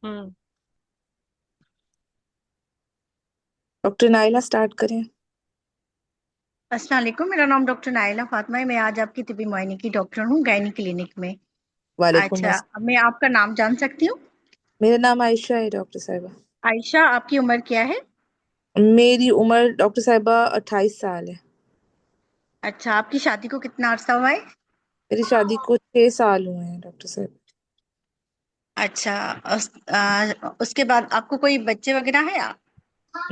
हम्म। Doctor Naila start करें। अस्सलाम वालेकुम, मेरा नाम डॉक्टर नाइला फातिमा है। मैं आज आपकी तिबी मुआयने की डॉक्टर हूँ गायनी क्लिनिक में। वालेकुम अच्छा, अस्सलाम। अब मैं आपका नाम जान सकती हूँ? मेरा नाम आयशा है डॉक्टर साहिबा। आयशा, आपकी उम्र क्या है? मेरी उम्र डॉक्टर साहिबा 28 साल है। अच्छा, आपकी शादी को कितना अरसा हुआ है? मेरी शादी को 6 साल हुए हैं डॉक्टर साहब। अच्छा। उसके बाद आपको कोई बच्चे वगैरह है?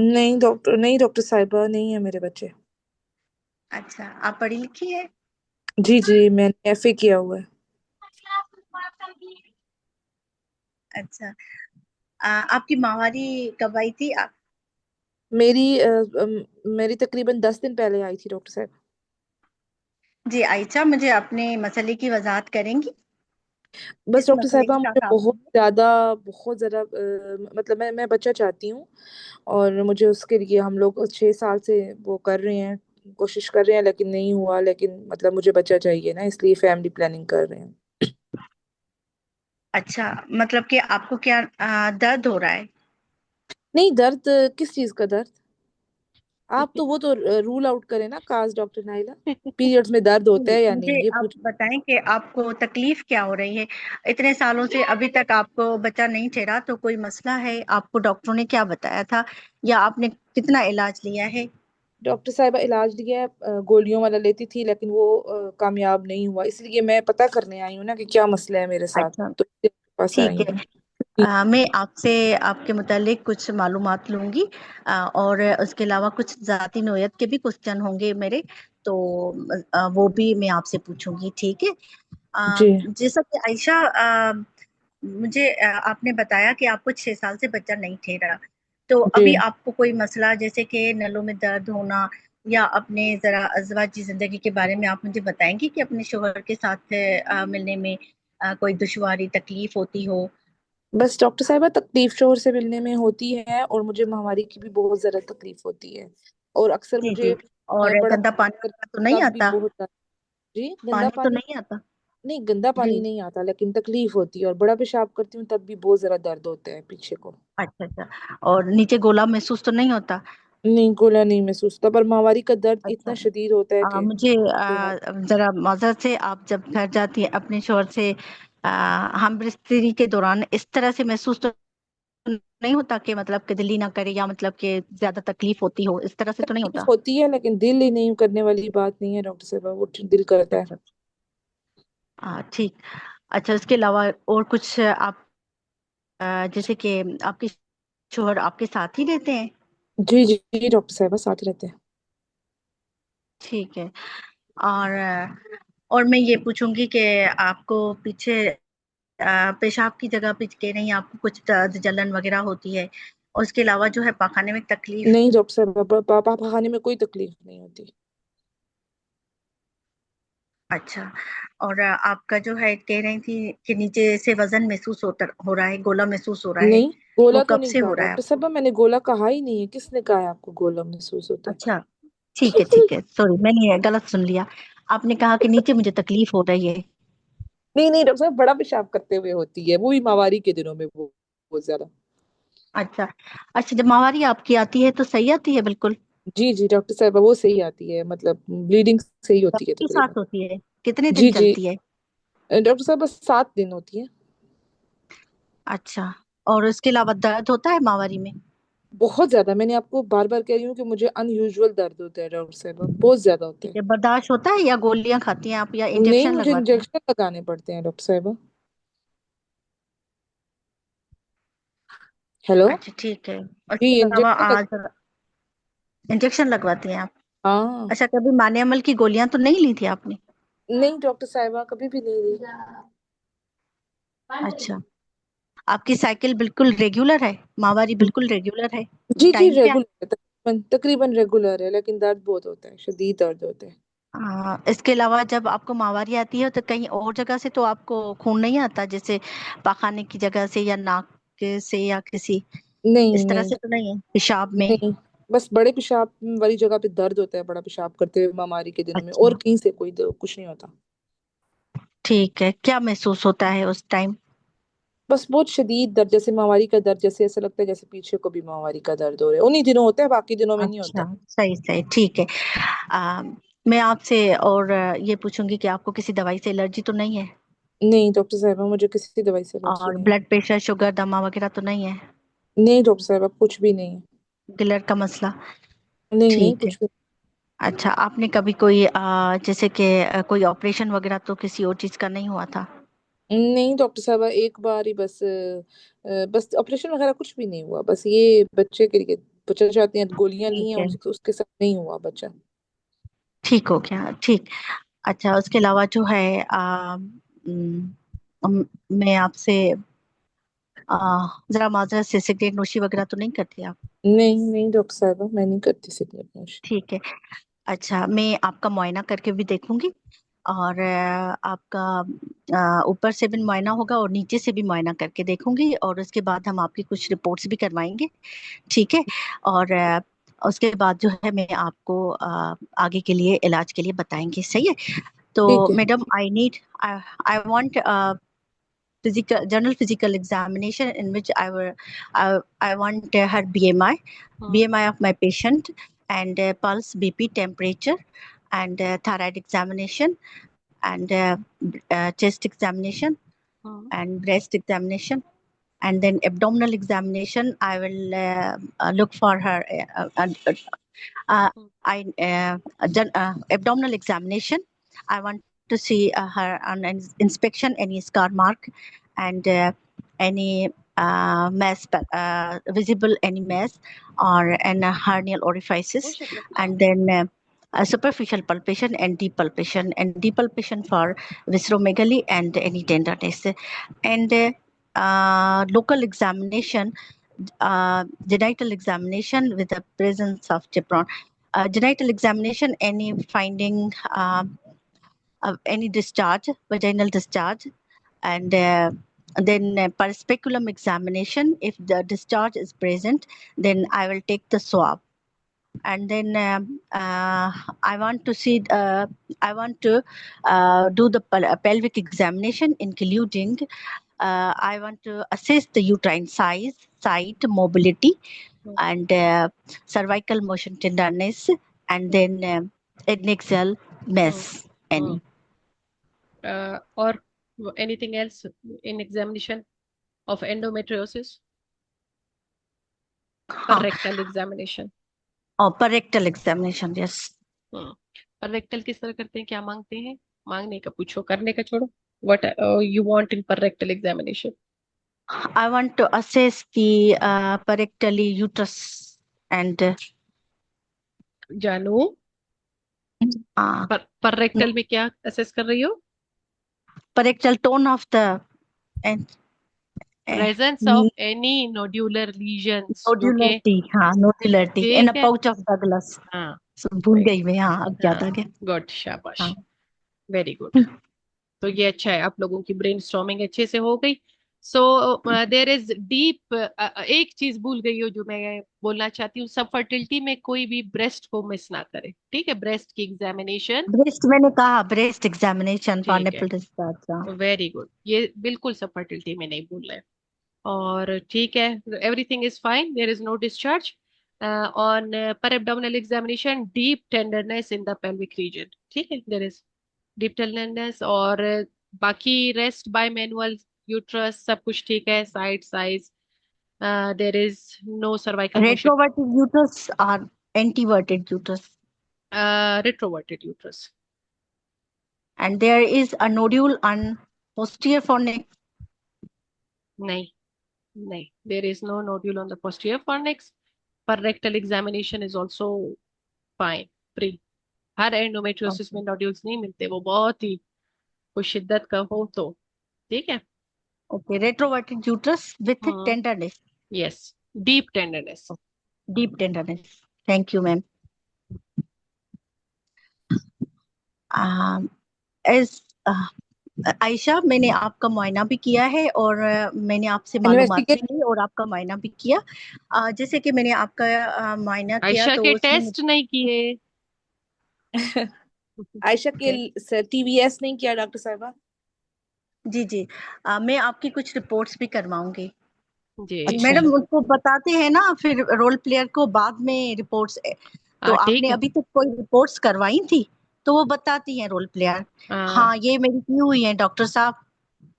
नहीं डॉक्टर साहिबा, नहीं है मेरे बच्चे। अच्छा, आप पढ़ी लिखी है? जी जी, मैंने एफए किया हुआ है। अच्छा। आपकी माहवारी कब आई थी? मेरी तकरीबन 10 दिन पहले आई थी डॉक्टर साहब। जी आयशा, मुझे अपने मसले की वजाहत करेंगे? बस किस डॉक्टर मसले साहिबा, के मुझे साथ आप बहुत हैं? ज्यादा बहुत ज्यादा मतलब मैं बच्चा चाहती हूँ। और मुझे उसके लिए हम लोग 6 साल से वो कर रहे हैं, कोशिश कर रहे हैं, लेकिन नहीं हुआ। लेकिन मतलब मुझे बच्चा चाहिए ना, इसलिए फैमिली प्लानिंग कर रहे हैं। अच्छा, मतलब कि आपको क्या दर्द हो रहा है? नहीं दर्द, किस चीज का दर्द? आप तो वो तो रूल आउट करें ना, काज डॉक्टर नाइला। पीरियड्स में दर्द होता जी, है या मुझे नहीं, ये आप पूछ। बताएं कि आपको तकलीफ क्या हो रही है? इतने सालों से अभी तक आपको बच्चा नहीं ठहरा, तो कोई मसला है? आपको डॉक्टरों ने क्या बताया था, या आपने कितना इलाज लिया है? डॉक्टर साहिबा, इलाज लिया है, गोलियों वाला लेती थी, लेकिन वो कामयाब नहीं हुआ। इसलिए मैं पता करने आई हूँ ना कि क्या मसला है मेरे साथ, अच्छा, तो इसलिए आपके पास आई ठीक है। हूँ। मैं आपसे आपके मुतालिक कुछ मालूमात लूंगी, और उसके अलावा कुछ ज़ाती नोयत के भी क्वेश्चन होंगे मेरे, तो वो भी मैं आपसे पूछूंगी, ठीक है? जी जैसा कि आयशा, मुझे आपने बताया कि आपको 6 साल से बच्चा नहीं ठहरा, तो अभी जी। आपको कोई मसला जैसे कि नलों में दर्द होना, या अपने जरा अज़वाजी जिंदगी के बारे में आप मुझे बताएंगी कि अपने शोहर के साथ मिलने में कोई दुश्वारी तकलीफ होती हो? बस डॉक्टर साहिबा, तकलीफ शोहर से मिलने में होती है, और मुझे महामारी की भी बहुत ज्यादा तकलीफ होती है। और अक्सर जी मुझे जी। और बड़ा गंदा पानी पेशाब वगैरह तो करती हूँ, नहीं तब भी आता? बहुत ज्यादा। जी, गंदा पानी तो पानी। नहीं आता? नहीं, गंदा जी। पानी नहीं आता, लेकिन तकलीफ होती है, और बड़ा पेशाब करती हूँ तब भी बहुत ज्यादा दर्द होता है पीछे को। अच्छा अच्छा। और नीचे गोला महसूस तो नहीं होता? नहीं, गोला नहीं महसूस होता, पर महामारी का दर्द अच्छा। इतना शदीद होता है कि मुझे बेहाल। जरा माजरत से, आप जब घर जाती है अपने शोहर से हम बिस्तरी के दौरान, इस तरह से महसूस तो नहीं होता कि मतलब कि दिल ही ना करे, या मतलब कि ज्यादा तकलीफ होती हो, इस तरह से तो नहीं तकलीफ होता? होती है, लेकिन दिल ही नहीं करने वाली बात नहीं है डॉक्टर साहब, वो दिल करता है। अच्छा। ठीक। अच्छा, इसके अलावा और कुछ आप जैसे कि आपके शोहर आपके साथ ही रहते हैं? जी जी जी, डॉक्टर साहब साथ रहते हैं। ठीक है। और और मैं ये पूछूंगी कि आपको पीछे पेशाब की जगह पे कह रही हैं आपको कुछ दर्द जलन वगैरह होती है, और उसके अलावा जो है पखाने में तकलीफ? नहीं डॉक्टर साहब, पापा खाने में कोई तकलीफ नहीं होती। अच्छा। और आपका जो है कह रही थी कि नीचे से वजन महसूस हो रहा है, गोला महसूस हो रहा है, नहीं, वो गोला तो कब नहीं से कहा हो रहा है डॉक्टर आपको? साहब, मैंने गोला कहा ही नहीं है। किसने कहा है आपको गोला महसूस होता है? अच्छा, ठीक है ठीक है, सॉरी मैंने ये गलत सुन लिया। आपने कहा कि नीचे मुझे तकलीफ हो रही है। नहीं नहीं डॉक्टर साहब, बड़ा पेशाब करते हुए होती है, वो भी माहवारी के दिनों में, वो बहुत ज्यादा। अच्छा। अच्छा, जब माहवारी आपकी आती है तो सही आती है बिल्कुल? जी जी डॉक्टर साहब, वो सही आती है, मतलब ब्लीडिंग सही होती है सबके तकरीबन। साथ होती है? कितने दिन जी जी। चलती है? डॉक्टर साहब, बस 7 दिन होती है। अच्छा। और उसके अलावा दर्द होता है माहवारी में? बहुत ज्यादा, मैंने आपको बार बार कह रही हूँ कि मुझे अनयूजुअल दर्द होता है डॉक्टर साहब, बहुत ज्यादा होता ठीक है। है, बर्दाश्त होता है, या गोलियां खाती हैं आप, या नहीं, इंजेक्शन मुझे लगवाते हैं? इंजेक्शन लगाने पड़ते हैं डॉक्टर साहब। हेलो। अच्छा, ठीक है। जी, उसके अलावा इंजेक्शन लग। आज इंजेक्शन लगवाती हैं आप? हाँ। अच्छा, कभी माने अमल की गोलियां तो नहीं ली थी आपने? नहीं डॉक्टर साहिबा, कभी भी नहीं ली। अच्छा। आपकी साइकिल बिल्कुल रेगुलर है? माहवारी बिल्कुल रेगुलर है? जी जी, टाइम पे? रेगुलर है, तकरीबन तकरीबन रेगुलर है, लेकिन दर्द बहुत होता है, शदीद दर्द होता है। इसके अलावा जब आपको माहवारी आती है तो कहीं और जगह से तो आपको खून नहीं आता, जैसे पाखाने की जगह से, या नाक के से, या किसी नहीं इस तरह नहीं से तो नहीं है पेशाब में? नहीं, बस बड़े पेशाब वाली जगह पे दर्द होता है, बड़ा पेशाब करते हुए बीमारी के दिनों में, और अच्छा, कहीं से कुछ नहीं होता। ठीक है। क्या महसूस होता है उस टाइम? बस बहुत शदीद दर्द, जैसे माहवारी का दर्द, जैसे ऐसा लगता है जैसे पीछे को भी माहवारी का दर्द हो रहा है। उन्हीं दिनों होता है, बाकी दिनों में नहीं अच्छा, होता। सही सही, ठीक है। आ, मैं आपसे और ये पूछूंगी कि आपको किसी दवाई से एलर्जी तो नहीं है? नहीं डॉक्टर साहबा, मुझे किसी दवाई से एलर्जी और नहीं। ब्लड प्रेशर, शुगर, दमा वगैरह तो नहीं है? नहीं डॉक्टर साहबा, कुछ भी नहीं। गिलर का मसला? नहीं नहीं, ठीक है। कुछ भी। अच्छा, आपने कभी कोई जैसे कि कोई ऑपरेशन वगैरह तो किसी और चीज का नहीं हुआ था? नहीं डॉक्टर साहबा, एक बार ही बस बस ऑपरेशन वगैरह कुछ भी नहीं हुआ, बस ये बच्चे के लिए बच्चा चाहते हैं, गोलियां ली हैं ठीक है, उसके साथ नहीं हुआ बच्चा। ठीक हो गया, ठीक। अच्छा, उसके अलावा जो है मैं आपसे जरा माजरत से, सिगरेट नोशी वगैरह तो नहीं करती आप? नहीं नहीं डॉक्टर साहबा, मैं नहीं करती सिगरेट नोश। ठीक है। अच्छा, मैं आपका मुआयना करके भी देखूंगी। और आपका ऊपर से भी मुआयना होगा और नीचे से भी मुआयना करके देखूंगी, और उसके बाद हम आपकी कुछ रिपोर्ट्स भी करवाएंगे। ठीक है। और उसके बाद जो है मैं आपको आगे के लिए इलाज के लिए बताएंगे, सही है? तो ठीक है। Madam, I want physical examination in which I want her BMI, हाँ BMI of my patient, and pulse, BP, temperature, and thyroid examination, and chest examination, हाँ and breast examination, and then abdominal examination. I will look for her uh, हाँ abdominal examination. I want to see her on an inspection, any scar mark, and any mass, visible any mass or an hernial orifices, and then a superficial palpation and deep palpation for visceromegaly and any tenderness, and local examination, genital examination with the presence of Chepron. Genital examination, any finding any discharge, vaginal discharge, and then per speculum examination. If the discharge is present, then I will take the swab, and then I want to see. I want to do the pelvic examination, including I want to assess the uterine size, site, mobility, and cervical motion tenderness, and then adnexal हाँ mass. हाँ। Any? और anything else in examination of endometriosis per Huh. rectal examination? Oh, per rectal examination. Yes. हाँ। पर rectal किस तरह करते हैं, क्या मांगते हैं? मांगने का पूछो, करने का छोड़ो। व्हाट यू वांट इन पर rectal examination? I want to assess the parectally uterus and जानू, uh, पर रेक्टल में क्या असेस कर रही हो? parectal tone of the and uh, presence of any nodular lesions जो के, nodularity, हाँ, nodularity in a ठीक है। pouch of Douglas. हाँ भूल right, गई मैं, हाँ, अब याद आ हाँ, गया। गुड, शाबाश, हाँ। Very good. तो ये अच्छा है, आप लोगों की ब्रेन स्टॉर्मिंग अच्छे से हो गई। सो देर इज डीप, एक चीज भूल गई हो जो मैं बोलना चाहती हूँ, सब फर्टिलिटी में कोई भी ब्रेस्ट को मिस ना करे, ठीक है? ब्रेस्ट की एग्जामिनेशन, ब्रेस्ट मैंने कहा, ब्रेस्ट एग्जामिनेशन फॉर ठीक है, निपल डिस्चार्ज। वेरी गुड, ये बिल्कुल सब फर्टिलिटी में नहीं भूल रहे। और ठीक है, everything is fine, there is no discharge. On पर abdominal examination, deep tenderness in the pelvic region, ठीक है, देयर इज डीप टेंडरनेस। और बाकी रेस्ट बाय मैनुअल, यूट्रस सब कुछ ठीक है, side size, there is no cervical motion, Retroverted uterus or anteverted uterus, retroverted uterus. and there is a nodule on posterior fornix. नहीं, नहीं, there is no nodule on the posterior fornix. पर rectal examination is also fine, free. हर endometriosis में Okay. Nodules नहीं मिलते, वो बहुत ही कुछ शिद्दत का हो तो, ठीक है। Okay, retroverted uterus with हाँ, tenderness, yes, deep tenderness. deep tenderness. Thank you, ma'am. As Ayesha, मैंने आपका मुआयना भी किया है, और मैंने आपसे मालूमात भी इन्वेस्टिगेट। ली और आपका मुआयना भी किया। जैसे कि मैंने आपका मुआयना किया आयशा तो के उसमें टेस्ट नहीं किए? आयशा के टीवीएस नहीं किया डॉक्टर साहबा? जी जी। मैं आपकी कुछ रिपोर्ट्स भी करवाऊंगी। जी। अच्छा। मैडम उनको बताते हैं ना फिर रोल प्लेयर को बाद में रिपोर्ट्स। तो ठीक आपने है। अभी तक कोई रिपोर्ट्स करवाई थी तो वो बताती हैं रोल प्लेयर। हाँ। हाँ ये मेरी की हुई है डॉक्टर साहब,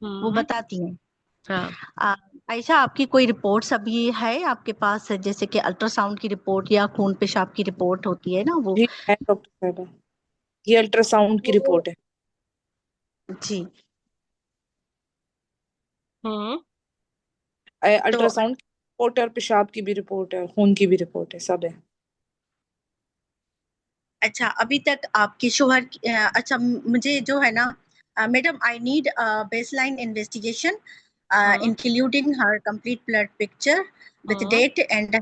वो हम्म। बताती हैं। हाँ। आ, आयशा आपकी कोई रिपोर्ट्स अभी है आपके पास, जैसे कि अल्ट्रासाउंड की रिपोर्ट या खून पेशाब की रिपोर्ट होती है ना वो। जी है डॉक्टर साहबा, ये अल्ट्रासाउंड की वो रिपोर्ट है। जी। हम्म। तो अल्ट्रासाउंड की रिपोर्ट है और पेशाब की भी रिपोर्ट है और खून की भी रिपोर्ट है, सब है। अच्छा अभी तक आपके शोहर अच्छा मुझे जो है ना madam I need baseline investigation hmm. including her complete blood picture with hmm. date and the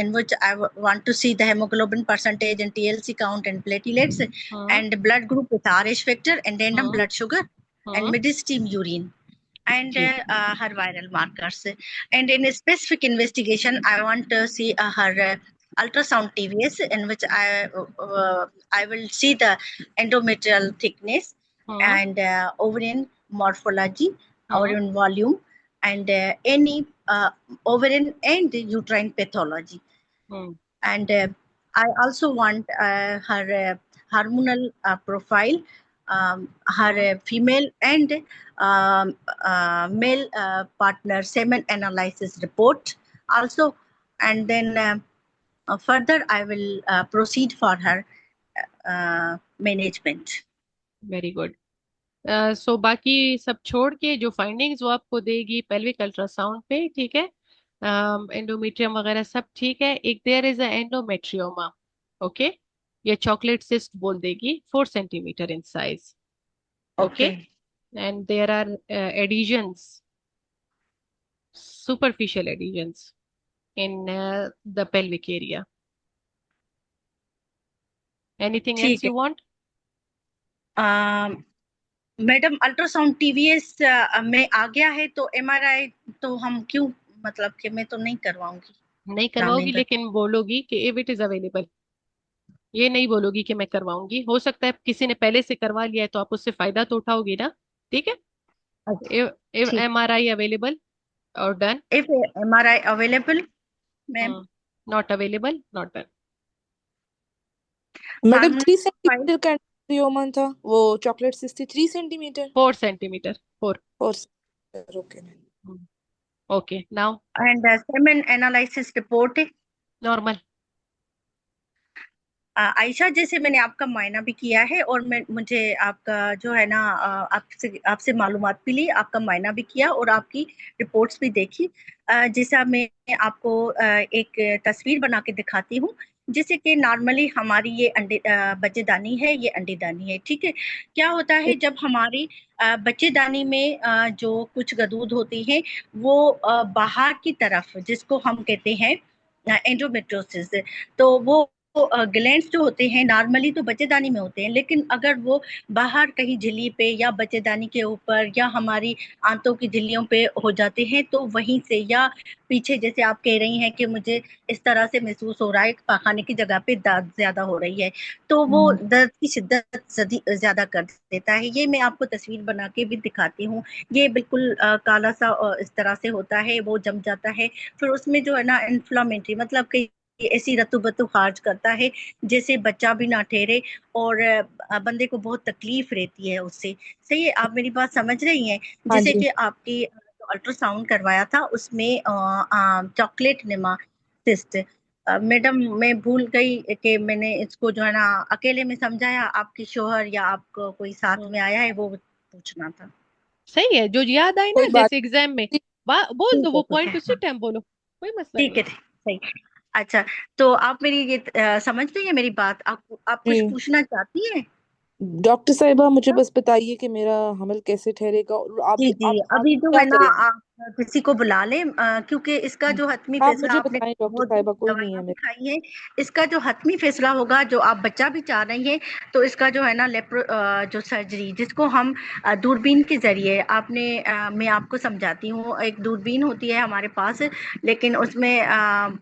in which I want to see the hemoglobin percentage and TLC count and platelets hmm. and blood group with RH factor and random hmm. blood sugar and hmm. mid-stream urine and ठीक। her viral markers. And in a specific investigation, I want to see her ultrasound TVS, in which I will see the endometrial thickness hmm. and ovarian morphology, hmm. ovarian volume, and any ovarian and uterine pathology. Hmm. And I also want her hormonal profile, hmm. her female and male partner semen analysis report also. And then further I will proceed for her management. Very good. So बाकी सब छोड़ के जो findings वो आपको देगी pelvic ultrasound पे, ठीक है। एंडोमेट्रियम वगैरह सब ठीक है। एक there is a endometrioma. Okay. ये चॉकलेट सिस्ट बोल देगी, 4 centimetre in size. Okay. Okay. And there are adhesions, superficial adhesions in the pelvic area. Anything else ठीक है। you want? Madam ultrasound TVS में आ गया है तो एमआरआई तो हम क्यों, मतलब कि मैं तो नहीं करवाऊंगी नहीं करवाओगी रामेंद्र। लेकिन बोलोगी कि इफ इट इज अवेलेबल। ये नहीं बोलोगी कि मैं करवाऊंगी। हो सकता है किसी ने पहले से करवा लिया है तो आप उससे फायदा तो उठाओगी ना। ठीक है। अच्छा इफ ठीक। MRI अवेलेबल और done. If MRI available ma'am. Not available, not done. Madam hormone three file. Centimetre का एंडोमेट्रियोमा था, वो चॉकलेट सिस्ट थी 3 सेंटीमीटर। 4 सेंटीमीटर, 4। और okay. Okay now. And semen analysis report. Normal. Ayesha जैसे मैंने आपका मुआयना भी किया है और मैं मुझे आपका जो है ना आपसे आपसे मालूमात भी ली, आपका मुआयना भी किया और आपकी रिपोर्ट्स भी देखी। जैसा मैं आपको एक तस्वीर बना के दिखाती हूँ। जैसे कि नॉर्मली हमारी ये बच्चेदानी है, ये अंडेदानी है, ठीक है। क्या होता है जब हमारी बच्चेदानी में जो कुछ गदूद होती है वो बाहर की तरफ, जिसको हम कहते हैं एंडोमेट्रोसिस, तो वो ग्लैंड्स जो होते हैं नॉर्मली तो बच्चेदानी में होते हैं, लेकिन अगर वो बाहर कहीं झिल्ली पे या बच्चेदानी के ऊपर या हमारी आंतों की झिल्लियों पे हो जाते हैं तो वहीं से, या पीछे जैसे आप कह रही हैं कि मुझे इस तरह से महसूस हो रहा है पाखाने की जगह पे दर्द ज्यादा हो रही है, तो वो दर्द की शिद्दत ज्यादा कर देता है। ये मैं आपको तस्वीर बना के भी दिखाती हूँ। ये बिल्कुल काला सा इस तरह से होता है, वो जम जाता है। फिर उसमें जो है ना इन्फ्लामेटरी, मतलब कई ऐसी रतुबतु खारिज करता है जैसे बच्चा भी ना ठहरे और बंदे को बहुत तकलीफ रहती है उससे। सही है, आप मेरी बात समझ रही हैं। हाँ जैसे जी। कि आपकी अल्ट्रासाउंड करवाया था उसमें चॉकलेट निमा सिस्ट। मैडम मैं भूल गई कि मैंने इसको जो है ना अकेले में समझाया, आपकी शोहर या आपको कोई साथ में आया है वो पूछना था। सही है, जो याद आए ना कोई बात जैसे एग्जाम में नहीं। बोल दो, ठीक है वो ठीक पॉइंट है। उसी हाँ टाइम बोलो, कोई मसला ठीक नहीं है है। सही। अच्छा, तो आप मेरी ये समझ रही है मेरी बात, आप कुछ जी पूछना चाहती हैं। डॉक्टर साहिबा, मुझे बस बताइए कि मेरा हमल कैसे ठहरेगा और जी अभी जी आप आगे अभी जो क्या है ना करेंगे। किसी को बुला लें, क्योंकि इसका जो हतमी आप फैसला, मुझे आपने बताएं डॉक्टर बहुत सी साहिबा, कोई नहीं दवाइयां है भी मेरे। खाई हैं, इसका जो हतमी फैसला होगा, जो आप बच्चा भी चाह रही हैं, तो इसका जो है ना जो सर्जरी जिसको हम दूरबीन के जरिए, मैं आपको समझाती हूँ। एक दूरबीन होती है हमारे पास, लेकिन उसमें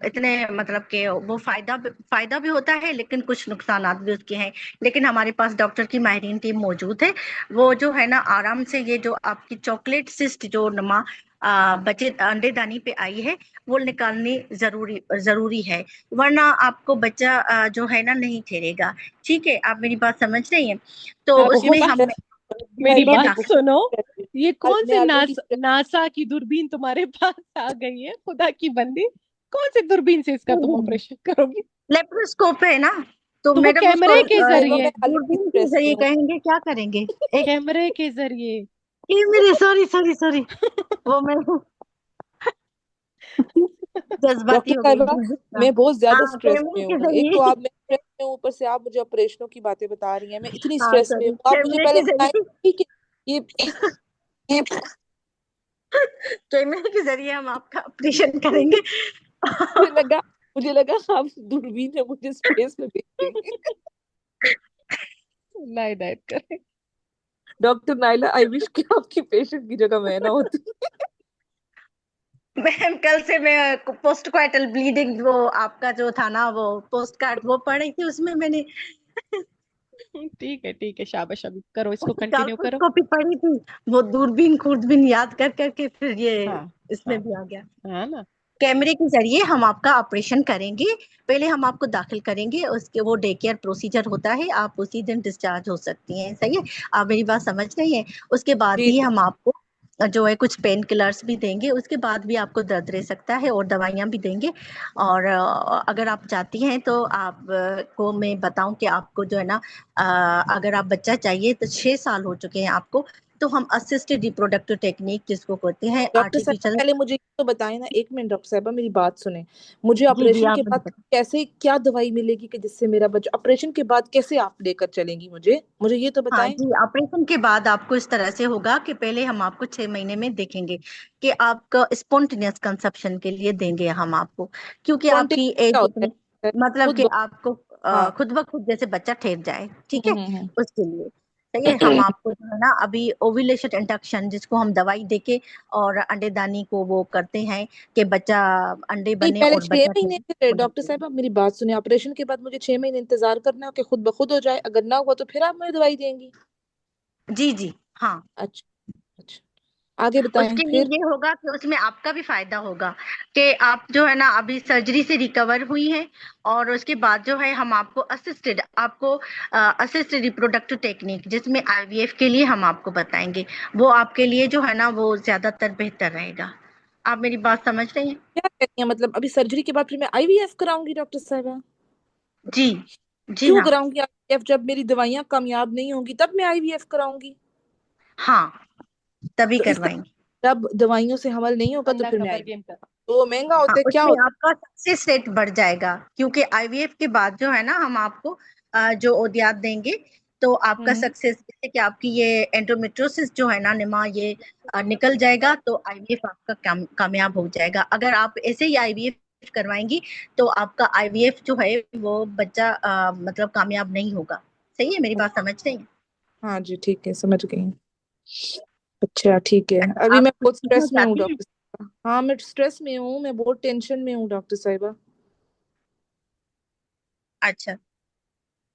इतने मतलब कि वो फायदा भी होता है, लेकिन कुछ नुकसानात भी उसके हैं। लेकिन हमारे पास डॉक्टर की माहिरीन टीम मौजूद है, वो जो है ना आराम से ये जो आपकी चॉकलेट सिस्ट जो नमा बचे अंडेदानी पे आई है, वो निकालनी जरूरी जरूरी है, वरना आपको बच्चा जो है ना नहीं ठहरेगा। ठीक है, आप मेरी बात समझ रही हैं? तो मैं उसमें बहुत हम stress में हूँ, मेरी ये साहिबा, बात मैं दाखिल। सुनो, बहुत ये कौन से मैं ऑलरेडी नासा की दूरबीन तुम्हारे पास आ गई है, खुदा की बंदी? कौन सी दूरबीन से इसका तुम ऑपरेशन करोगी? लेप्रोस्कोप है ना, तो तो वो मैडम उसको कैमरे के साहिबा जरिए, मैं ऑलरेडी दूरबीन के स्ट्रेस में जरिए हूँ। कहेंगे, क्या करेंगे? एक कैमरे के जरिए। ये मेरे, सॉरी सॉरी सॉरी, वो मैं जज्बाती डॉक्टर हो गई साहिबा थी गुस्सा। मैं बहुत ज्यादा हाँ, स्ट्रेस कैमरे में के हूँ। एक तो जरिए। आप, मैं स्ट्रेस में हूँ, ऊपर से आप मुझे ऑपरेशनों की बातें बता रही हैं, मैं इतनी हाँ स्ट्रेस में सॉरी, हूँ। आप मुझे कैमरे पहले के बताएं जरिए। कि ये ये कैमरे के जरिए हम आपका ऑपरेशन करेंगे। मुझे लगा मुझे लगा आप दूरबीन है मुझे स्पेस में भेज देंगे। नहीं नहीं करे। डॉक्टर नाइला, आई विश कि आपकी पेशेंट की जगह मैं ना होती। मैम, कल से मैं पोस्ट क्वाइटल ब्लीडिंग, वो आपका जो था ना वो पोस्ट कार्ड, वो पढ़ी थी, उसमें मैंने ठीक है, शाबाश, अभी करो, इसको कंटिन्यू करो। कॉपी पढ़ी थी। वो दूरबीन खूरबीन याद कर करके फिर ये हाँ इसमें हाँ भी आ गया। हाँ ना। कैमरे के जरिए हम आपका ऑपरेशन करेंगे। पहले हम आपको दाखिल करेंगे, उसके वो डे केयर प्रोसीजर होता है, आप उसी दिन डिस्चार्ज हो सकती हैं। सही है, आप मेरी बात समझ रही हैं? उसके बाद जी ही जी। हम आपको जो है कुछ पेन किलर्स भी देंगे, उसके बाद भी आपको दर्द रह सकता है, और दवाइयां भी देंगे। और अगर आप चाहती हैं तो आप को मैं बताऊं कि आपको जो है ना, अगर आप बच्चा चाहिए तो 6 साल हो चुके हैं आपको, तो हम असिस्टेड रिप्रोडक्टिव टेक्निक जिसको कहते हैं डॉक्टर साहब आर्टिफिशियल। पहले मुझे ये तो बताएं ना, एक मिनट डॉक्टर साहबा मेरी बात सुने। मुझे जी जी, ऑपरेशन के आप बाद कैसे, क्या दवाई मिलेगी कि जिससे मेरा बच्चा, ऑपरेशन के बाद कैसे आप लेकर चलेंगी मुझे, मुझे ये तो हाँ बताएं। जी, ऑपरेशन के बाद आपको इस तरह से होगा कि पहले हम आपको 6 महीने में देखेंगे कि आपका स्पॉन्टेनियस कंसेप्शन के लिए देंगे हम आपको, क्योंकि आपकी स्पॉन्टेनियस क्या एज होता इतनी, है? मतलब खुद कि आपको हाँ। खुद ब खुद जैसे बच्चा ठहर जाए। ठीक है, हम्म। उसके लिए सही है, हम आपको जो है ना अभी ओव्यूलेशन इंडक्शन, जिसको हम दवाई देके और अंडेदानी को वो करते हैं कि बच्चा अंडे नहीं, बने पहले और छह बच्चा महीने ठहरे। से डॉक्टर साहब आप मेरी बात सुने, ऑपरेशन के बाद मुझे 6 महीने इंतजार करना है कि खुद ब खुद हो जाए, अगर ना हुआ तो फिर आप मुझे दवाई देंगी? जी जी, हाँ। अच्छा। अच्छा, आगे बताएं उसके लिए फिर। ये होगा कि उसमें आपका भी फायदा होगा कि आप जो है ना अभी सर्जरी से रिकवर हुई हैं, और उसके बाद जो है हम आपको असिस्टेड रिप्रोडक्टिव टेक्निक, जिसमें आईवीएफ के लिए हम आपको बताएंगे, वो आपके लिए जो है ना वो ज्यादातर बेहतर रहेगा। आप मेरी बात समझ रही हैं? क्या कहती हैं, मतलब अभी सर्जरी के बाद फिर मैं आईवीएफ कराऊंगी डॉक्टर साहब? जी जी क्यों हाँ। कराऊंगी आईवीएफ? जब मेरी दवाइयां कामयाब नहीं होंगी तब मैं आईवीएफ कराऊंगी? हाँ, तभी तो इस तरह, करवाएंगे। जब दवाइयों से हमल नहीं होगा तो अल्लाह फिर मैं खबर आईवीएफ, गेम कर। तो वो महंगा हाँ, होता है, क्या उसमें होता आपका सक्सेस रेट बढ़ जाएगा, क्योंकि आईवीएफ के बाद जो है ना हम आपको जो ओदियात देंगे, तो है? आपका सक्सेस, जैसे कि आपकी ये एंडोमेट्रोसिस जो है ना निमा, ये निकल जाएगा, तो आईवीएफ आपका कामयाब हो जाएगा। अगर आप ऐसे ही आईवीएफ करवाएंगी, तो आपका आईवीएफ जो है वो बच्चा मतलब कामयाब नहीं होगा। सही है, मेरी बात समझ रही हैं? हाँ जी, ठीक है, समझ गई। अच्छा ठीक है, अच्छा, अभी आप मैं कुछ बहुत पूछना स्ट्रेस में हूँ चाहती हैं? डॉक्टर साहब, हाँ मैं स्ट्रेस में हूँ, मैं बहुत टेंशन में हूँ डॉक्टर साहिबा। अच्छा,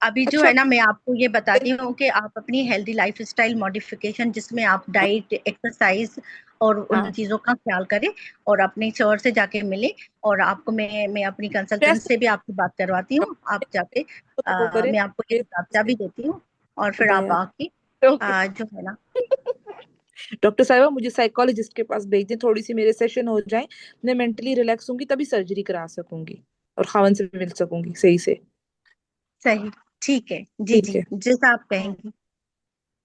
अभी जो अच्छा। है ना मैं आपको ये बताती हूँ कि आप अपनी हेल्दी लाइफ स्टाइल मॉडिफिकेशन, जिसमें आप डाइट, एक्सरसाइज और उन हाँ, चीज़ों का ख्याल करें, और अपने सर से जाके मिले, और आपको मैं अपनी कंसल्टेंट स्ट्रेस से भी आपकी बात करवाती हूँ। आप जाके तो वो करें। मैं आपको ये हिसाबचा भी देती हूँ, और फिर आप खुदाया। आके ओके। जो है ना। डॉक्टर साहिबा मुझे साइकोलॉजिस्ट के पास भेज दें, थोड़ी सी मेरे सेशन हो जाए, मैं मेंटली रिलैक्स होंगी तभी सर्जरी करा सकूंगी और खावन से मिल सकूंगी सही से। सही, ठीक है, जी ठीक जी, है। जैसा आप कहेंगी।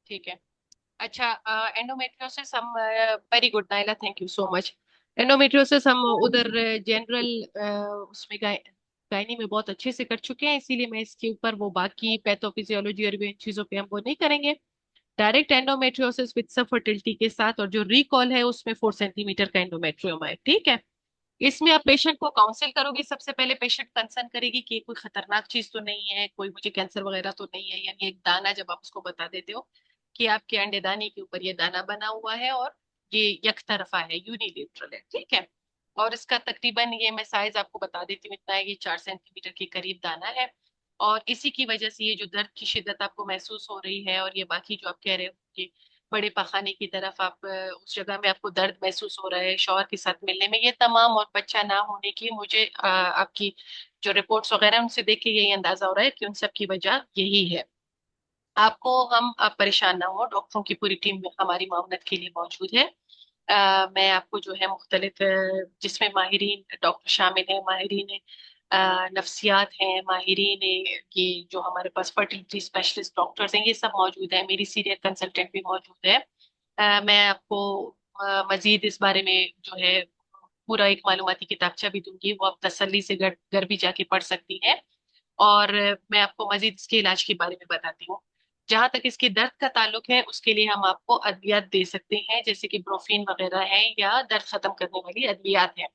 ठीक है। अच्छा, एंडोमेट्रियोसिस हम, very good Naila, thank you so much. Endometriosis हम उधर जनरल उसमें गायनी में बहुत अच्छे से कर चुके हैं, इसीलिए मैं इसके ऊपर वो बाकी पैथोफिजियोलॉजी और भी इन चीजों पे हम वो नहीं करेंगे। डायरेक्ट एंडोमेट्रियोसिस विद सब फर्टिलिटी के साथ, और जो रिकॉल है उसमें 4 सेंटीमीटर का एंडोमेट्रियोमा है, ठीक है। इसमें आप पेशेंट को काउंसिल करोगे, सबसे पहले पेशेंट कंसर्न करेगी कि कोई खतरनाक चीज तो नहीं है, कोई मुझे कैंसर वगैरह तो नहीं है। यानी एक दाना जब आप उसको बता देते हो कि आपके अंडेदानी के ऊपर ये दाना बना हुआ है और ये एक तरफा है, यूनिलेटरल है, ठीक है। और इसका तकरीबन, ये मैं साइज आपको बता देती हूँ, इतना है, ये 4 सेंटीमीटर के करीब दाना है। और इसी की वजह से ये जो दर्द की शिद्दत आपको महसूस हो रही है, और ये बाकी जो आप कह रहे हो कि बड़े पखाने की तरफ आप उस जगह में आपको दर्द महसूस हो रहा है शौहर के साथ मिलने में, ये तमाम, और बच्चा ना होने की, मुझे आपकी जो रिपोर्ट्स वगैरह हैं, उनसे देख के यही अंदाजा हो रहा है कि उन सब की वजह यही है। आपको हम, आप परेशान ना हो, डॉक्टरों की पूरी टीम हमारी मामलत के लिए मौजूद है। मैं आपको जो है मुख्तलिफ, जिसमें माहिरीन डॉक्टर शामिल हैं, माहिरीन नफ्सियात हैं, माहिरीन ये जो हमारे पास फर्टिलिटी स्पेशलिस्ट डॉक्टर्स हैं, ये सब मौजूद है, मेरी सीनियर कंसल्टेंट भी मौजूद है। मैं आपको मजीद इस बारे में जो है पूरा एक मालूमाती किताबचा भी दूंगी, वो आप तसल्ली से घर घर भी जाके पढ़ सकती हैं। और मैं आपको मजीद इसके इलाज के बारे में बताती हूँ। जहां तक इसके दर्द का ताल्लुक है, उसके लिए हम आपको अद्वियात दे सकते हैं, जैसे कि ब्रोफीन वगैरह है, या दर्द खत्म करने वाली अद्वियात है।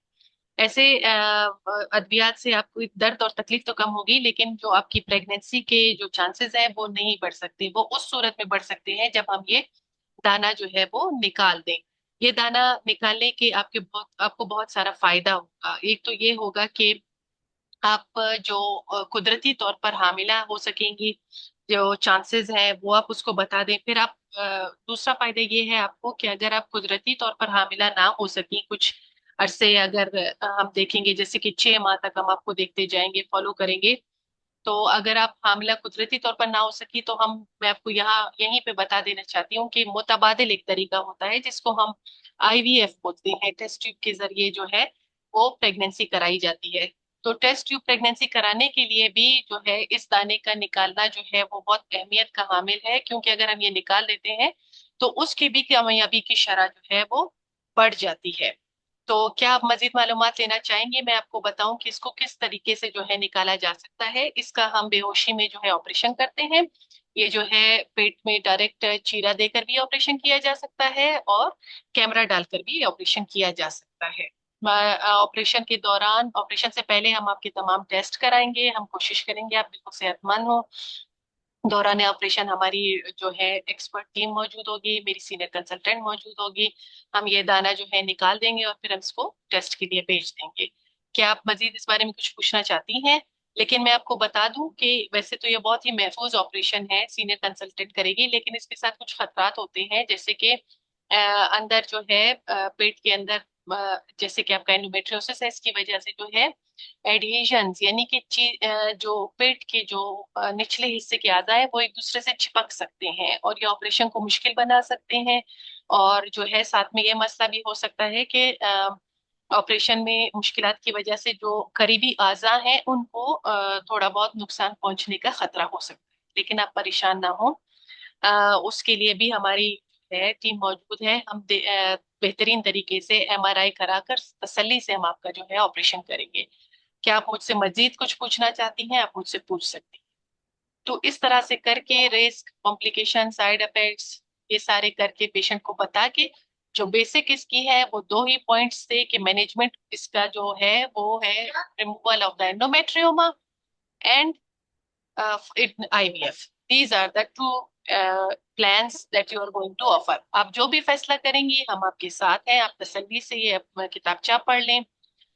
ऐसे अद्वियात से आपको दर्द और तकलीफ तो कम होगी, लेकिन जो आपकी प्रेगनेंसी के जो चांसेस हैं वो नहीं बढ़ सकते। वो उस सूरत में बढ़ सकते हैं जब हम ये दाना जो है वो निकाल दें। ये दाना निकालने के आपको बहुत सारा फायदा होगा। एक तो ये होगा कि आप जो कुदरती तौर पर हामिला हो सकेंगी, जो चांसेस हैं वो आप उसको बता दें। फिर आप दूसरा फायदा ये है आपको कि अगर आप कुदरती तौर पर हामिला ना हो सकें कुछ अरसे, अगर हम देखेंगे जैसे कि 6 माह तक हम आपको देखते जाएंगे, फॉलो करेंगे, तो अगर आप हामिला कुदरती तौर पर ना हो सकी, तो मैं आपको यहाँ यहीं पे बता देना चाहती हूँ कि मुतबादिल एक तरीका होता है जिसको हम आईवीएफ बोलते हैं, टेस्ट ट्यूब के जरिए जो है वो प्रेगनेंसी कराई जाती है। तो टेस्ट ट्यूब प्रेगनेंसी कराने के लिए भी जो है इस दाने का निकालना जो है वो बहुत अहमियत का हामिल है, क्योंकि अगर हम ये निकाल देते हैं तो उसकी भी कामयाबी की शरह जो है वो बढ़ जाती है। तो क्या आप मजीद मालूमात लेना चाहेंगे, मैं आपको बताऊं कि इसको किस तरीके से जो है निकाला जा सकता है। इसका हम बेहोशी में जो है ऑपरेशन करते हैं। ये जो है पेट में डायरेक्ट चीरा देकर भी ऑपरेशन किया जा सकता है, और कैमरा डालकर भी ऑपरेशन किया जा सकता है। ऑपरेशन के दौरान, ऑपरेशन से पहले हम आपके तमाम टेस्ट कराएंगे, हम कोशिश करेंगे आप बिल्कुल सेहतमंद हो। दौरान ऑपरेशन हमारी जो है एक्सपर्ट टीम मौजूद होगी, मेरी सीनियर कंसल्टेंट मौजूद होगी। हम ये दाना जो है निकाल देंगे और फिर हम इसको टेस्ट के लिए भेज देंगे। क्या आप मजीद इस बारे में कुछ पूछना चाहती हैं? लेकिन मैं आपको बता दूं कि वैसे तो ये बहुत ही महफूज ऑपरेशन है, सीनियर कंसल्टेंट करेगी, लेकिन इसके साथ कुछ खतरात होते हैं, जैसे कि अंदर जो है पेट के अंदर, जैसे कि आपका एंडोमेट्रियोसिस है, इसकी वजह से जो है एडहेशंस, यानी कि जो पेट के जो निचले हिस्से के आधा है वो एक दूसरे से चिपक सकते हैं, और ये ऑपरेशन को मुश्किल बना सकते हैं। और जो है साथ में ये मसला भी हो सकता है कि ऑपरेशन में मुश्किलात की वजह से जो करीबी आज़ा हैं उनको थोड़ा बहुत नुकसान पहुंचने का खतरा हो सकता है। लेकिन आप परेशान ना हो, उसके लिए भी हमारी है टीम मौजूद है। बेहतरीन तरीके से एमआरआई कराकर तसल्ली से हम आपका जो है ऑपरेशन करेंगे। क्या आप मुझसे मजीद कुछ पूछना चाहती हैं? आप मुझसे पूछ सकती हैं। तो इस तरह से करके रिस्क, कॉम्प्लिकेशन, साइड इफेक्ट्स, ये सारे करके पेशेंट को बता के, जो बेसिक इसकी है वो दो ही पॉइंट्स थे कि मैनेजमेंट इसका जो है वो है removal of the endometrioma and IVF। These are the two plans that you are going to offer। आप जो भी फैसला करेंगी हम आपके साथ हैं। आप तसल्ली से ये किताबचा पढ़ लें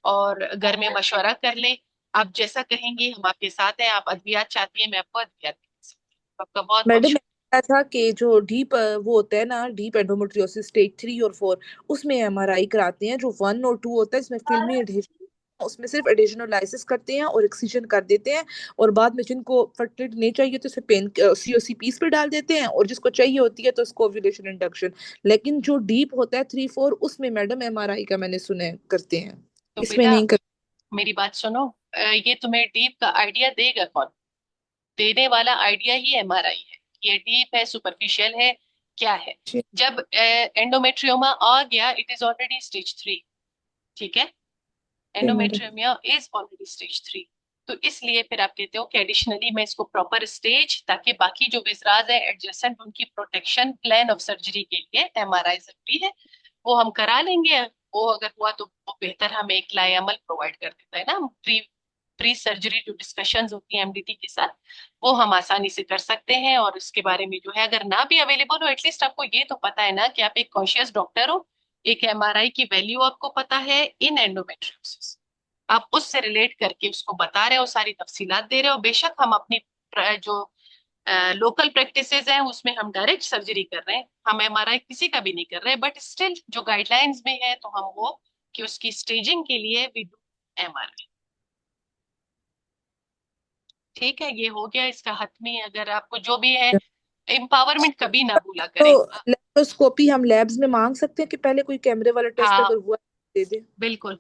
और घर में मशवरा कर लें। आप जैसा कहेंगी हम आपके साथ हैं। आप अद्वियात चाहती हैं, मैं आपको अद्वियात दे सकती हूँ। आपका बहुत बहुत मैडम, शुक्रिया। मैंने था कि जो डीप वो होता है ना, डीप एंडोमेट्रियोसिस स्टेज 3 और 4, उसमें एमआरआई कराते हैं। जो 1 और 2 होता है इसमें फिल्मी एडहेशन, उसमें सिर्फ एडिशनलाइसिस करते हैं और एक्सिजन कर देते हैं। और बाद में जिनको फर्टिलिटी नहीं चाहिए तो उसे पेन COCPs पे डाल देते हैं, और जिसको चाहिए होती है तो उसको ओव्यूलेशन इंडक्शन। लेकिन जो डीप होता है 3 4, उसमें मैडम एमआरआई का मैंने सुना है करते हैं, तो इसमें बेटा नहीं कर। मेरी बात सुनो। ये तुम्हें डीप का आइडिया देगा कौन? देने वाला आइडिया ही MRI है। ये डीप है, सुपरफिशियल है, क्या है? जब एंडोमेट्रियोमा आ गया, इट इज ऑलरेडी स्टेज 3, ठीक है। जी madam. Endometrioma is already stage 3। तो इसलिए फिर आप कहते हो कि एडिशनली मैं इसको प्रॉपर स्टेज, ताकि बाकी जो विजराज है एडजेसेंट, उनकी प्रोटेक्शन प्लान ऑफ सर्जरी के लिए एमआरआई जरूरी है, वो हम करा लेंगे। वो अगर हुआ तो वो बेहतर हमें एक लाएअमल प्रोवाइड कर देता है ना, प्री प्री सर्जरी जो डिस्कशंस होती हैं एमडीटी के साथ, वो हम आसानी से कर सकते हैं। और उसके बारे में जो है, अगर ना भी अवेलेबल हो, एटलीस्ट आपको ये तो पता है ना कि आप एक कॉन्शियस डॉक्टर हो, एक एमआरआई की वैल्यू आपको पता है इन एंडोमेट्रियोसिस, आप उससे रिलेट करके उसको बता रहे हो, सारी तफसीलात दे रहे हो। बेशक हम अपनी जो लोकल प्रैक्टिसेस हैं उसमें हम डायरेक्ट सर्जरी कर रहे हैं, हम एमआरआई किसी का भी नहीं कर रहे, बट स्टिल जो गाइडलाइंस में है तो हम वो कि उसकी स्टेजिंग के लिए वी डू एमआरआई। ठीक है, ये हो गया इसका हतमी। अगर आपको जो भी है, एम्पावरमेंट कभी ना भूला तो करें। लेप्रोस्कोपी हम लैब्स में मांग सकते हैं कि पहले कोई कैमरे वाला टेस्ट हाँ अगर हुआ दे दे? बिल्कुल,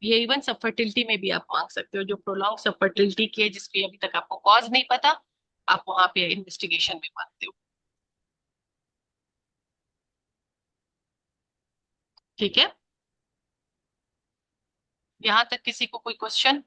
ये इवन सब फर्टिलिटी में भी आप मांग सकते हो, जो प्रोलॉन्ग सब फर्टिलिटी की है, जिसकी अभी तक आपको कॉज नहीं पता, आप वहां पे इन्वेस्टिगेशन में मांगते हो। ठीक है, यहाँ तक किसी को कोई क्वेश्चन?